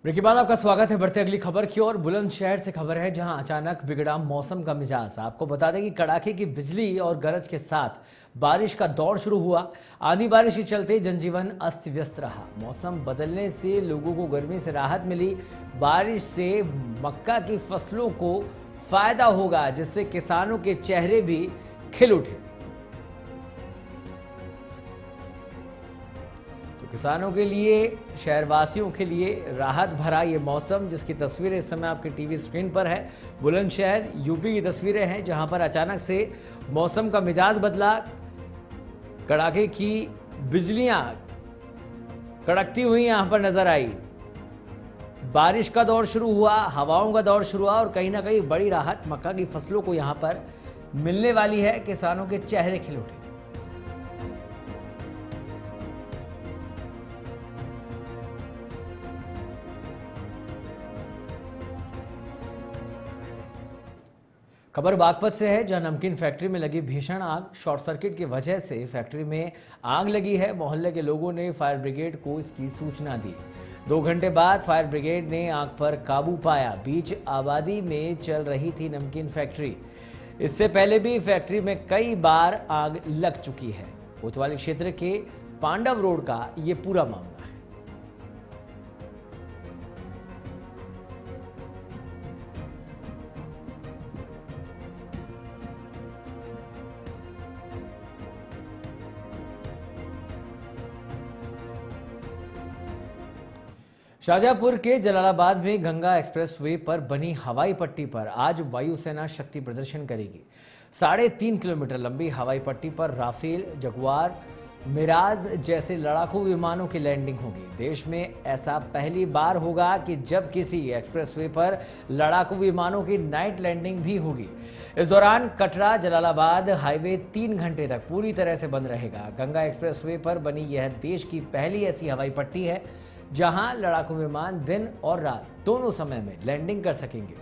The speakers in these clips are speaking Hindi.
ब्रेक के बाद आपका स्वागत है। बढ़ते अगली खबर की ओर। बुलंदशहर से खबर है, जहां अचानक बिगड़ा मौसम का मिजाज। आपको बता दें कि कड़ाके की बिजली और गरज के साथ बारिश का दौर शुरू हुआ। आंधी बारिश के चलते जनजीवन अस्त व्यस्त रहा। मौसम बदलने से लोगों को गर्मी से राहत मिली। बारिश से मक्का की फसलों को फायदा होगा, जिससे किसानों के चेहरे भी खिल उठे। किसानों के लिए, शहरवासियों के लिए राहत भरा ये मौसम, जिसकी तस्वीरें इस समय आपके टीवी स्क्रीन पर है। बुलंदशहर यूपी की तस्वीरें हैं, जहां पर अचानक से मौसम का मिजाज बदला। कड़ाके की बिजलियां कड़कती हुई यहां पर नजर आई। बारिश का दौर शुरू हुआ, हवाओं का दौर शुरू हुआ और कहीं ना कहीं बड़ी राहत मक्का की फसलों को यहां पर मिलने वाली है। किसानों के चेहरे खिल उठे। खबर बागपत से है, जहां नमकीन फैक्ट्री में लगी भीषण आग। शॉर्ट सर्किट की वजह से फैक्ट्री में आग लगी है। मोहल्ले के लोगों ने फायर ब्रिगेड को इसकी सूचना दी। 2 घंटे बाद फायर ब्रिगेड ने आग पर काबू पाया। बीच आबादी में चल रही थी नमकीन फैक्ट्री। इससे पहले भी फैक्ट्री में कई बार आग लग चुकी है। कोतवाली क्षेत्र के पांडव रोड का ये पूरा मामला। शाहजहांपुर के जलालाबाद में गंगा एक्सप्रेसवे पर बनी हवाई पट्टी पर आज वायुसेना शक्ति प्रदर्शन करेगी। 3.5 किलोमीटर लंबी हवाई पट्टी पर राफेल, जगुआर, मिराज जैसे लड़ाकू विमानों की लैंडिंग होगी। देश में ऐसा पहली बार होगा कि जब किसी एक्सप्रेसवे पर लड़ाकू विमानों की नाइट लैंडिंग भी होगी। इस दौरान कटरा जलालाबाद हाईवे 3 घंटे तक पूरी तरह से बंद रहेगा। गंगा एक्सप्रेसवे पर बनी यह देश की पहली ऐसी हवाई पट्टी है जहां लड़ाकू विमान दिन और रात दोनों समय में लैंडिंग कर सकेंगे।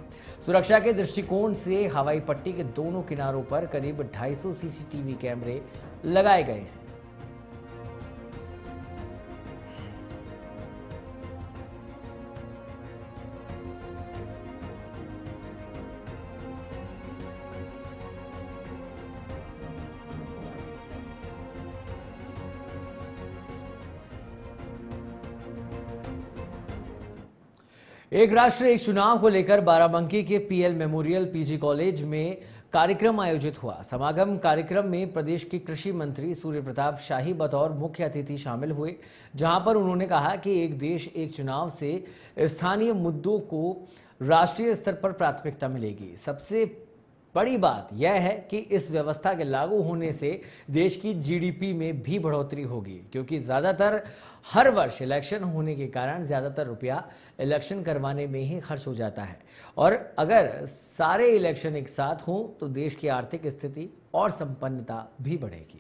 सुरक्षा के दृष्टिकोण से हवाई पट्टी के दोनों किनारों पर करीब 250 सीसीटीवी कैमरे लगाए गए हैं। एक राष्ट्र एक चुनाव को लेकर बाराबंकी के पीएल मेमोरियल पीजी कॉलेज में कार्यक्रम आयोजित हुआ। समागम कार्यक्रम में प्रदेश के कृषि मंत्री सूर्य प्रताप शाही बतौर मुख्य अतिथि शामिल हुए, जहां पर उन्होंने कहा कि एक देश एक चुनाव से स्थानीय मुद्दों को राष्ट्रीय स्तर पर प्राथमिकता मिलेगी। सबसे बड़ी बात यह है कि इस व्यवस्था के लागू होने से देश की जीडीपी में भी बढ़ोतरी होगी, क्योंकि ज़्यादातर हर वर्ष इलेक्शन होने के कारण ज़्यादातर रुपया इलेक्शन करवाने में ही खर्च हो जाता है। और अगर सारे इलेक्शन एक साथ हों तो देश की आर्थिक स्थिति और संपन्नता भी बढ़ेगी।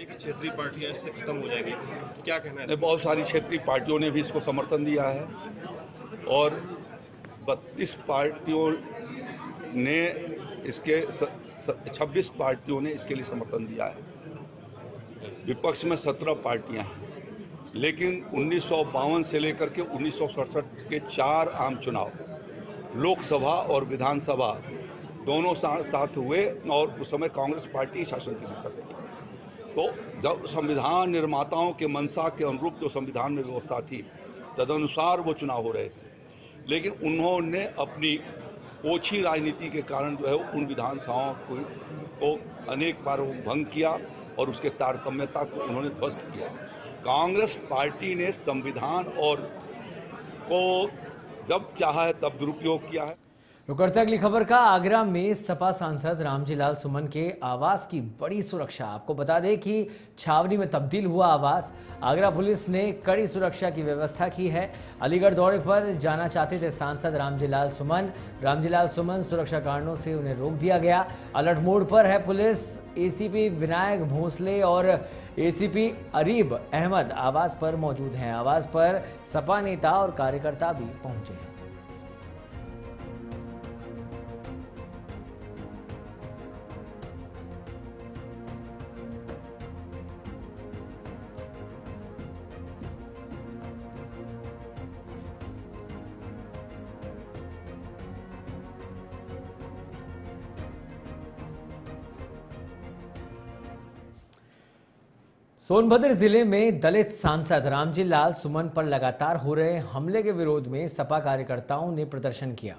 क्षेत्रीय पार्टियां इससे खत्म हो जाएगी, क्या कहना है? बहुत सारी क्षेत्रीय पार्टियों ने भी इसको समर्थन दिया है और 32 पार्टियों ने इसके 26 पार्टियों ने इसके लिए समर्थन दिया है। विपक्ष में 17 पार्टियां हैं, लेकिन 1952 से लेकर के 1967 के 4 आम चुनाव, लोकसभा और विधानसभा दोनों साथ हुए और उस समय कांग्रेस पार्टी शासन की करती थी। तो जब संविधान निर्माताओं के मंशा के अनुरूप जो संविधान में व्यवस्था थी, तदनुसार वो चुनाव हो रहे थे। लेकिन उन्होंने अपनी ओछी राजनीति के कारण जो है उन विधानसभाओं को अनेक बार भंग किया और उसके तारतम्यता को उन्होंने ध्वस्त किया। कांग्रेस पार्टी ने संविधान और को जब चाहा है तब दुरुपयोग किया है। रुकरते अगली खबर का। आगरा में सपा सांसद रामजी लाल सुमन के आवास की बड़ी सुरक्षा। आपको बता दें कि छावनी में तब्दील हुआ आवास। आगरा पुलिस ने कड़ी सुरक्षा की व्यवस्था की है। अलीगढ़ दौरे पर जाना चाहते थे सांसद रामजी लाल सुमन। सुरक्षा कारणों से उन्हें रोक दिया गया। अलर्ट मोड पर है पुलिस। एसीपी विनायक भोसले और एसीपी अरीब अहमद आवास पर मौजूद हैं। आवास पर सपा नेता और कार्यकर्ता भी पहुंचे हैं। सोनभद्र जिले में दलित सांसद रामजी लाल सुमन पर लगातार हो रहे हमले के विरोध में सपा कार्यकर्ताओं ने प्रदर्शन किया।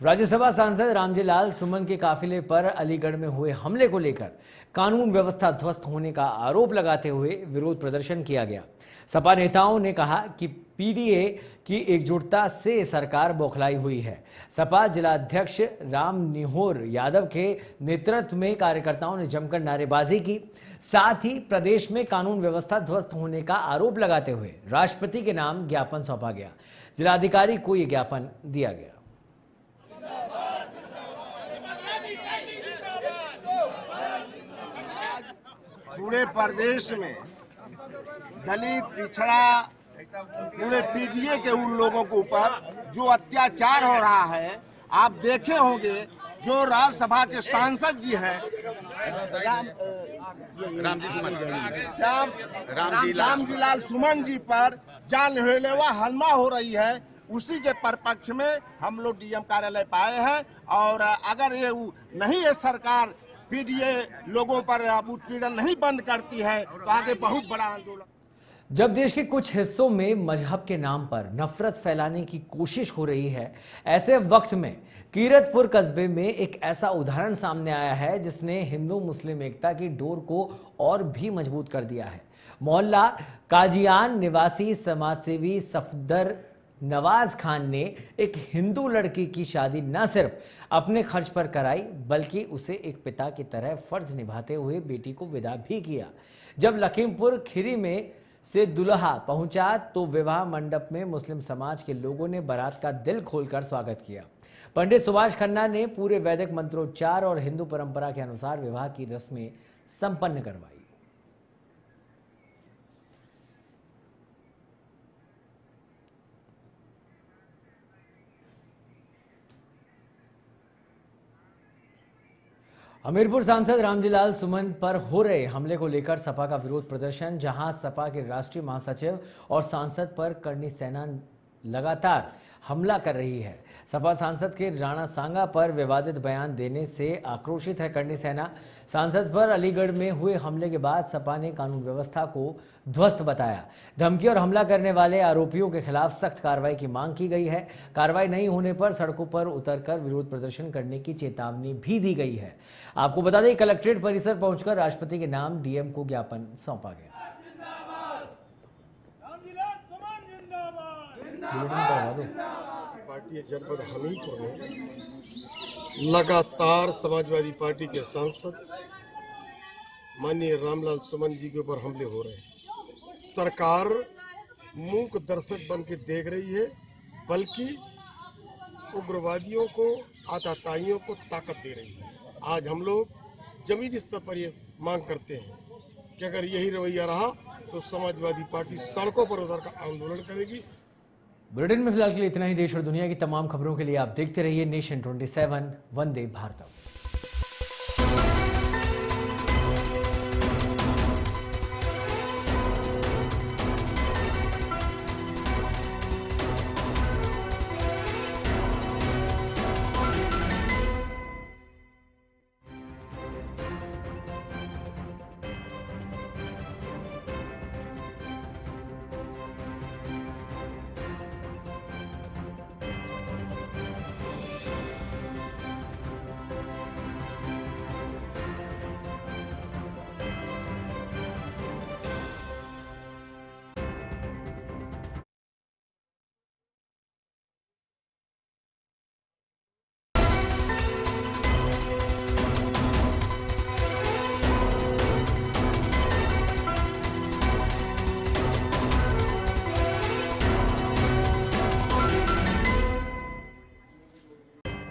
राज्यसभा सांसद रामजी लाल सुमन के काफिले पर अलीगढ़ में हुए हमले को लेकर कानून व्यवस्था ध्वस्त होने का आरोप लगाते हुए विरोध प्रदर्शन किया गया। सपा नेताओं ने कहा कि पीडीए की एकजुटता से सरकार बौखलाई हुई है। सपा जिलाध्यक्ष राम निहोर यादव के नेतृत्व में कार्यकर्ताओं ने जमकर नारेबाजी की। साथ ही प्रदेश में कानून व्यवस्था ध्वस्त होने का आरोप लगाते हुए राष्ट्रपति के नाम ज्ञापन सौंपा गया। जिलाधिकारी को यह ज्ञापन दिया गया। पूरे प्रदेश में दलित पिछड़ा पूरे पीडीए के उन लोगों के ऊपर जो अत्याचार हो रहा है, आप देखे होंगे जो राज्यसभा के सांसद जी हैं रामजी लाल सुमन जी पर जानलेवा हमला हो रही है, उसी के परिप्रेक्ष्य में हम लोग डीएम कार्यालय पाए हैं। और अगर ये नहीं है सरकार पीडीए लोगों पर उत्पीड़न नहीं बंद करती है तो आगे बहुत बड़ा आंदोलन। जब देश के कुछ हिस्सों में मजहब के नाम पर नफरत फैलाने की कोशिश हो रही है, ऐसे वक्त में कीरतपुर कस्बे में एक ऐसा उदाहरण सामने आया है जिसने हिंदू मुस्लिम एकता की डोर को और भी मजबूत कर दिया है। मोहल्ला काजियान निवासी समाजसेवी सफदर नवाज खान ने एक हिंदू लड़की की शादी न सिर्फ अपने खर्च पर कराई बल्कि उसे एक पिता की तरह फर्ज निभाते हुए बेटी को विदा भी किया। जब लखीमपुर खीरी में से दुल्हा पहुंचा तो विवाह मंडप में मुस्लिम समाज के लोगों ने बारात का दिल खोलकर स्वागत किया। पंडित सुभाष खन्ना ने पूरे वैदिक मंत्रोच्चार और हिंदू परंपरा के अनुसार विवाह की रस्में संपन्न करवाई। हमीरपुर सांसद रामजी लाल सुमन पर हो रहे हमले को लेकर सपा का विरोध प्रदर्शन, जहां सपा के राष्ट्रीय महासचिव और सांसद पर करनी सेना लगातार हमला कर रही है। सपा सांसद के राणा सांगा पर विवादित बयान देने से आक्रोशित है करनी सेना। सांसद पर अलीगढ़ में हुए हमले के बाद सपा ने कानून व्यवस्था को ध्वस्त बताया। धमकी और हमला करने वाले आरोपियों के खिलाफ सख्त कार्रवाई की मांग की गई है। कार्रवाई नहीं होने पर सड़कों पर उतरकर विरोध प्रदर्शन करने की चेतावनी भी दी गई है। आपको बता दें, कलेक्ट्रेट परिसर पहुंचकर राष्ट्रपति के नाम डीएम को ज्ञापन सौंपा गया। पार्टी जनपद हमीरपुर में लगातार समाजवादी पार्टी के सांसद माननीय रामलाल सुमन जी के ऊपर हमले हो रहे हैं। सरकार मूक दर्शक बन के देख रही है, बल्कि उग्रवादियों को, आतताइयों को ताकत दे रही है। आज हम लोग जमीनी स्तर पर ये मांग करते हैं कि अगर यही रवैया रहा तो समाजवादी पार्टी सड़कों पर उतर कर आंदोलन करेगी। बुलेटिन में फिलहाल के लिए इतना ही। देश और दुनिया की तमाम खबरों के लिए आप देखते रहिए नेशन 27। वंदे भारतम।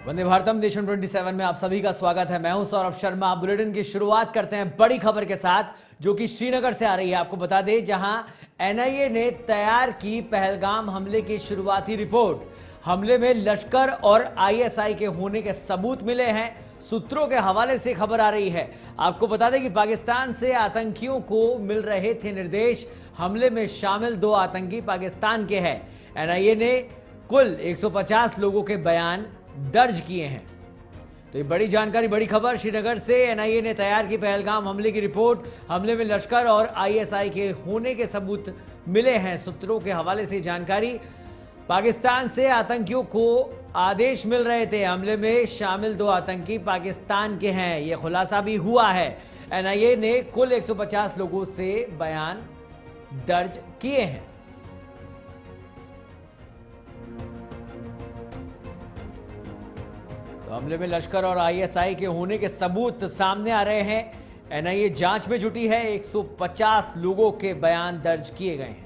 वंदे भारतम नेशन 27 में आप सभी का स्वागत है। मैं हूं सौरभ शर्मा। बुलेटिन की शुरुआत करते हैं बड़ी खबर के साथ, जो कि श्रीनगर से आ रही है। आपको बता दें, जहां एनआईए ने तैयार की पहलगाम हमले की शुरुआती रिपोर्ट। हमले में लश्कर और आईएसआई के होने के सबूत मिले हैं। सूत्रों के हवाले से खबर आ रही है। आपको बता दें कि पाकिस्तान से आतंकियों को मिल रहे थे निर्देश। हमले में शामिल 2 आतंकी पाकिस्तान के हैं। एनआईए ने कुल 150 लोगों के बयान दर्ज किए हैं। तो ये बड़ी जानकारी, बड़ी खबर श्रीनगर से। एनआईए ने तैयार की पहलगाम हमले की रिपोर्ट। हमले में लश्कर और आईएसआई के होने के सबूत मिले हैं। सूत्रों के हवाले से जानकारी, पाकिस्तान से आतंकियों को आदेश मिल रहे थे। हमले में शामिल 2 आतंकी पाकिस्तान के हैं, यह खुलासा भी हुआ है। एनआईए ने कुल 150 लोगों से बयान दर्ज किए हैं। तो हमले में लश्कर और आईएसआई के होने के सबूत सामने आ रहे हैं। एनआईए जांच में जुटी है। 150 लोगों के बयान दर्ज किए गए हैं।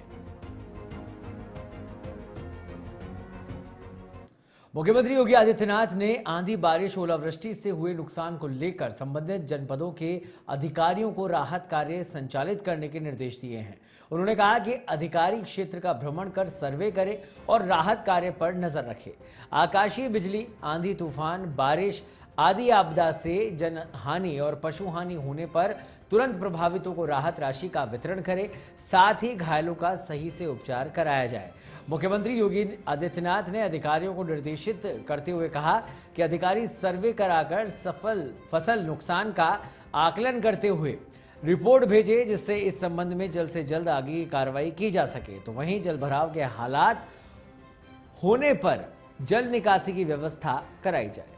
मुख्यमंत्री योगी आदित्यनाथ ने आंधी, बारिश, ओलावृष्टि से हुए नुकसान को लेकर संबंधित जनपदों के अधिकारियों को राहत कार्य संचालित करने के निर्देश दिए हैं। उन्होंने कहा कि अधिकारी क्षेत्र का भ्रमण कर सर्वे करें और राहत कार्य पर नजर रखें। आकाशीय बिजली, आंधी, तूफान, बारिश आदि आपदा से जनहानि और पशु हानि होने पर तुरंत प्रभावितों को राहत राशि का वितरण करें, साथ ही घायलों का सही से उपचार कराया जाए। मुख्यमंत्री योगी आदित्यनाथ ने अधिकारियों को निर्देशित करते हुए कहा कि अधिकारी सर्वे कराकर फसल नुकसान का आकलन करते हुए रिपोर्ट भेजे, जिससे इस संबंध में जल्द से जल्द आगे कार्रवाई की जा सके। तो वहीं जलभराव के हालात होने पर जल निकासी की व्यवस्था कराई जाए।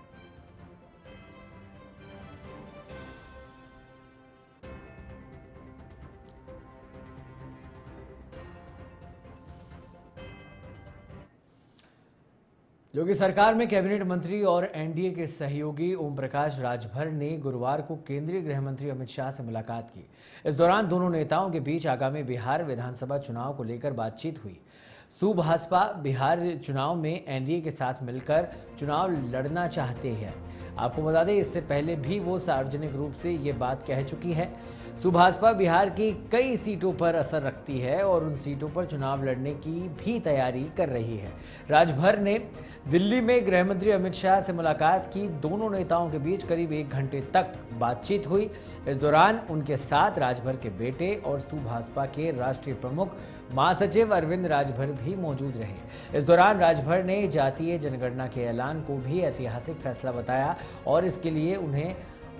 योगी सरकार में कैबिनेट मंत्री और एनडीए के सहयोगी ओम प्रकाश राजभर ने गुरुवार को केंद्रीय गृह मंत्री अमित शाह से मुलाकात की। इस दौरान दोनों नेताओं के बीच आगामी बिहार विधानसभा चुनाव को लेकर बातचीत हुई। भाजपा बिहार चुनाव में एनडीए के साथ मिलकर चुनाव लड़ना चाहते हैं। आपको बता दें, इससे पहले भी वो सार्वजनिक रूप से ये बात कह चुकी है। भाजपा बिहार की कई सीटों पर असर रखती है और उन सीटों पर चुनाव लड़ने की भी तैयारी कर रही है। राजभर ने दिल्ली में गृह मंत्री अमित शाह से मुलाकात की। दोनों नेताओं के बीच करीब 1 घंटे तक बातचीत हुई। इस दौरान उनके साथ राजभर के बेटे और भाजपा के राष्ट्रीय प्रमुख महासचिव अरविंद राजभर भी मौजूद रहे। इस दौरान राजभर ने जातीय जनगणना के ऐलान को भी ऐतिहासिक फैसला बताया और इसके लिए उन्हें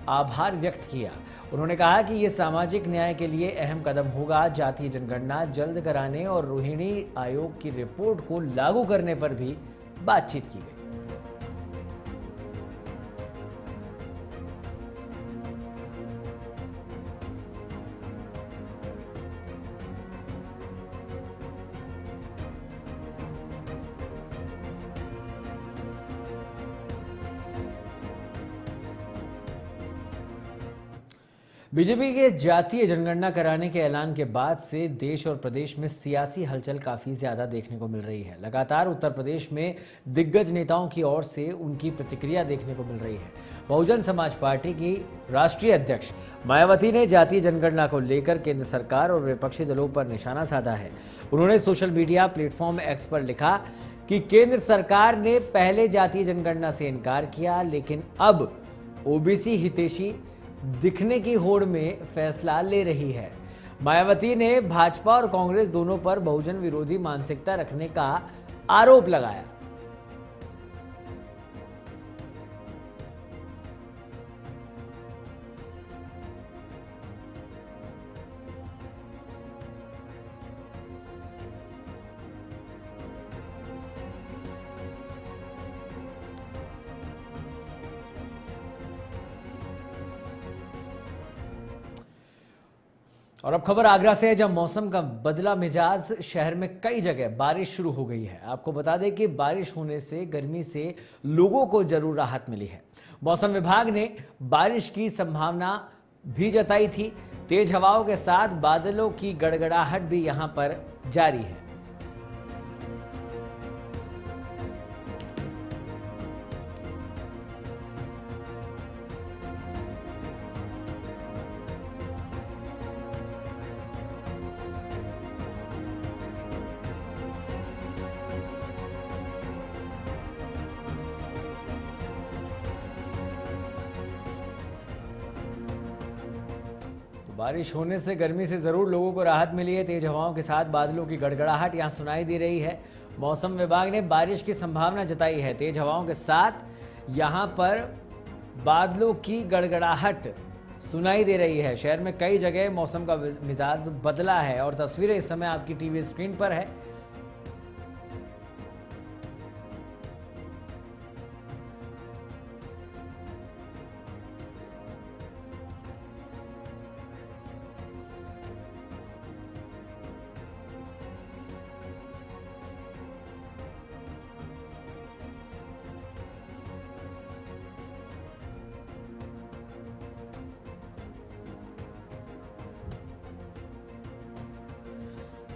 आभार व्यक्त किया। उन्होंने कहा कि ये सामाजिक न्याय के लिए अहम कदम होगा। जातीय जनगणना जल्द कराने और रोहिणी आयोग की रिपोर्ट को लागू करने पर भी बातचीत की गई। बीजेपी के जातीय जनगणना कराने के ऐलान के बाद से देश और प्रदेश में सियासी हलचल काफी ज्यादा देखने को मिल रही है। लगातार उत्तर प्रदेश में दिग्गज नेताओं की ओर से उनकी प्रतिक्रिया देखने को मिल रही है। बहुजन समाज पार्टी की राष्ट्रीय अध्यक्ष मायावती ने जातीय जनगणना को लेकर केंद्र सरकार और विपक्षी दलों पर निशाना साधा है। उन्होंने सोशल मीडिया प्लेटफॉर्म एक्स पर लिखा कि केंद्र सरकार ने पहले जातीय जनगणना से इनकार किया, लेकिन अब ओबीसी हितैषी दिखने की होड़ में फैसला ले रही है। मायावती ने भाजपा और कांग्रेस दोनों पर बहुजन विरोधी मानसिकता रखने का आरोप लगाया। और अब खबर आगरा से है, जब मौसम का बदला मिजाज। शहर में कई जगह बारिश शुरू हो गई है। आपको बता दें कि बारिश होने से गर्मी से लोगों को जरूर राहत मिली है। मौसम विभाग ने बारिश की संभावना भी जताई थी। तेज हवाओं के साथ बादलों की गड़गड़ाहट भी यहां पर जारी है। बारिश होने से गर्मी से जरूर लोगों को राहत मिली है। तेज हवाओं के साथ बादलों की गड़गड़ाहट यहां सुनाई दे रही है। मौसम विभाग ने बारिश की संभावना जताई है। तेज हवाओं के साथ यहां पर बादलों की गड़गड़ाहट सुनाई दे रही है। शहर में कई जगह मौसम का मिजाज बदला है और तस्वीरें इस समय आपकी टीवी स्क्रीन पर है।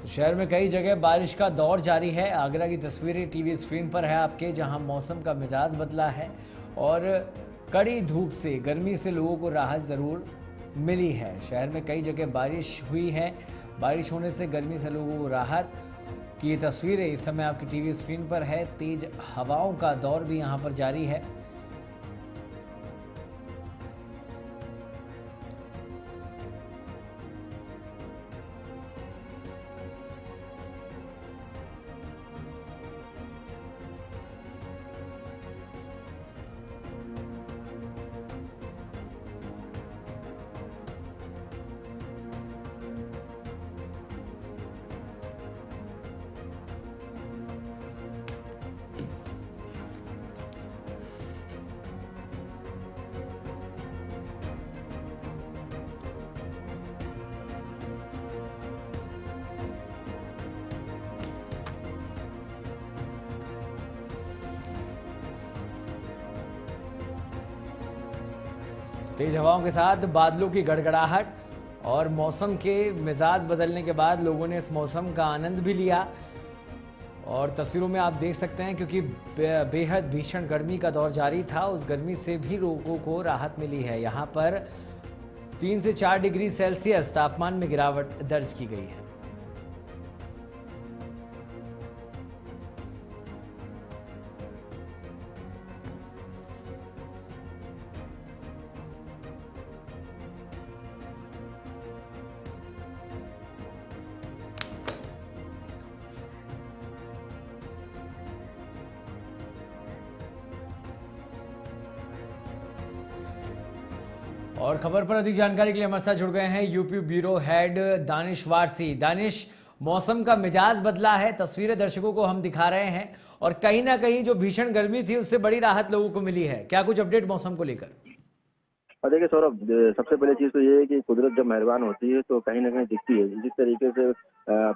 तो शहर में कई जगह बारिश का दौर जारी है। आगरा की तस्वीरें टीवी स्क्रीन पर है आपके, जहां मौसम का मिजाज बदला है और कड़ी धूप से, गर्मी से लोगों को राहत ज़रूर मिली है। शहर में कई जगह बारिश हुई है। बारिश होने से गर्मी से लोगों को राहत की तस्वीरें इस समय आपकी टीवी स्क्रीन पर है। तेज हवाओं का दौर भी यहां पर जारी है। तेज हवाओं के साथ बादलों की गड़गड़ाहट और मौसम के मिजाज बदलने के बाद लोगों ने इस मौसम का आनंद भी लिया। और तस्वीरों में आप देख सकते हैं, क्योंकि बेहद भीषण गर्मी का दौर जारी था, उस गर्मी से भी लोगों को राहत मिली है। यहाँ पर 3 से 4 डिग्री सेल्सियस तापमान में गिरावट दर्ज की गई है। और खबर पर अधिक जानकारी के लिए हमारे साथ जुड़ गए हैं UP bureau head Danish Warsi. Danish, मौसम का मिजाज बदला है, तस्वीरें दर्शकों को हम दिखा रहे हैं और कहीं ना कहीं जो भीषण गर्मी थी उससे बड़ी राहत लोगों को मिली है। क्या कुछ अपडेट मौसम को लेकर? देखिए सौरभ, सबसे पहले चीज तो ये है कि कुदरत जब मेहरबान होती है तो कहीं ना कहीं दिखती है। जिस तरीके से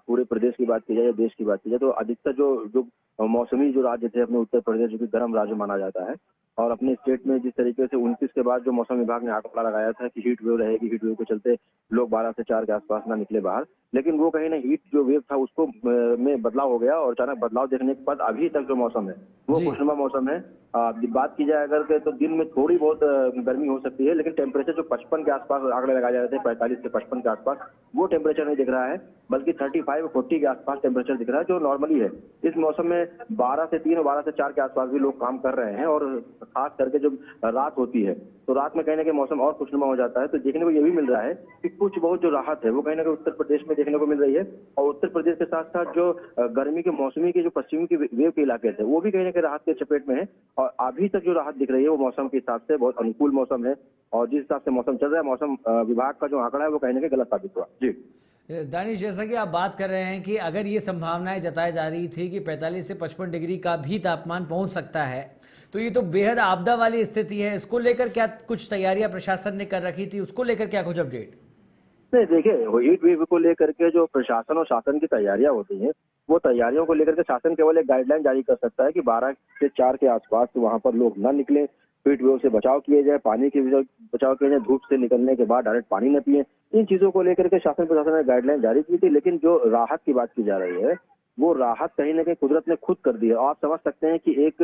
पूरे प्रदेश की बात की जाए या देश की बात की जाए तो अधिकतर जो मौसमी जो राज्य थे अपने उत्तर प्रदेश, जो कि गर्म राज्य माना जाता है, और अपने स्टेट में जिस तरीके से 29 के बाद जो मौसम विभाग ने आंकड़ा लगाया था कि हीट वेव रहेगी, हीट वेव के चलते लोग 12 से 4 के आसपास ना निकले बाहर, लेकिन वो कहीं ना हीट जो वेव था उसको में बदलाव हो गया और अचानक बदलाव देखने के बाद अभी तक जो मौसम है वो खुशनुमा मौसम है। बात की जाए अगर तो दिन में थोड़ी बहुत गर्मी हो सकती है, लेकिन टेम्परेचर जो 55 के आसपास आंकड़े लगाए जा रहे थे, 45 से 55 के आसपास, वो टेम्परेचर नहीं दिख रहा है, बल्कि 35-40 के आसपास टेम्परेचर दिख रहा है, जो नॉर्मली है। इस मौसम में 12 से 3 और 12 से 4 के आसपास भी लोग काम कर रहे हैं और खास करके जब रात होती है तो रात में कहीं ना कहीं मौसम और खुशनुमा हो जाता है। तो देखने को ये भी मिल रहा है कि कुछ बहुत जो राहत है वो कहीं ना कहीं उत्तर प्रदेश में देखने को मिल रही है, और उत्तर प्रदेश के साथ साथ जो गर्मी के मौसमी के जो पश्चिमी के वेव के इलाके थे वो भी कहीं ना कहीं राहत के चपेट में है। और अभी तक जो राहत दिख रही है वो मौसम के हिसाब से बहुत अनुकूल मौसम है, और जिस हिसाब से मौसम चल रहा है, मौसम विभाग का जो आंकड़ा है वो कहीं ना कहीं गलत साबित हुआ। जी दानिश, जैसा कि आप बात कर रहे हैं कि अगर ये संभावनाएं जताई जा रही थी कि 45 से 55 डिग्री का भी तापमान पहुंच सकता है, तो ये तो बेहद आपदा वाली स्थिति है। इसको लेकर क्या कुछ तैयारियां प्रशासन ने कर रखी थी, उसको लेकर क्या कुछ अपडेट? नहीं, देखिए हीट वेव को लेकर के जो प्रशासन और शासन की तैयारियां होती हैं, वो तैयारियों को लेकर के शासन केवल एक गाइडलाइन जारी कर सकता है कि 12 से 4 के आसपास वहां पर लोग न निकलें, हीट वेव से बचाव किए जाए, पानी के बचाव किया जाए, धूप से निकलने के बाद डायरेक्ट पानी न पिए। इन चीजों को लेकर के शासन प्रशासन ने गाइडलाइन जारी की थी, लेकिन जो राहत की बात की जा रही है वो राहत कहीं ना कहीं कुदरत ने खुद कर दी है। और आप समझ सकते हैं कि एक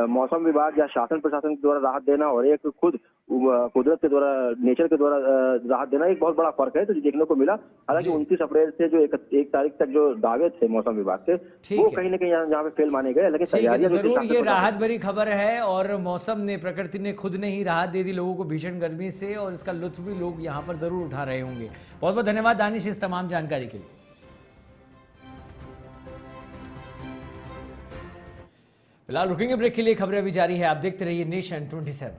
मौसम विभाग या शासन प्रशासन के द्वारा राहत देना और एक खुद कुदरत के द्वारा, नेचर के द्वारा राहत देना, एक बहुत बड़ा फर्क है। तो देखने को मिला, हालांकि 29 अप्रैल से जो 1 तारीख तक जो दावे थे मौसम विभाग के, वो कहीं ना कहीं यहाँ पे फेल माने गए। लेकिन तैयारियां जरूर ये राहत भरी खबर है और मौसम ने, प्रकृति ने खुद ने ही राहत दे दी लोगों को भीषण गर्मी से, और इसका लुत्फ भी लोग यहाँ पर जरूर उठा रहे होंगे। बहुत बहुत धन्यवाद दानिश इस तमाम जानकारी के लिए। फिलहाल रुकेंगे ब्रेक के लिए, खबरें अभी जारी है, आप देखते रहिए नेशन 27।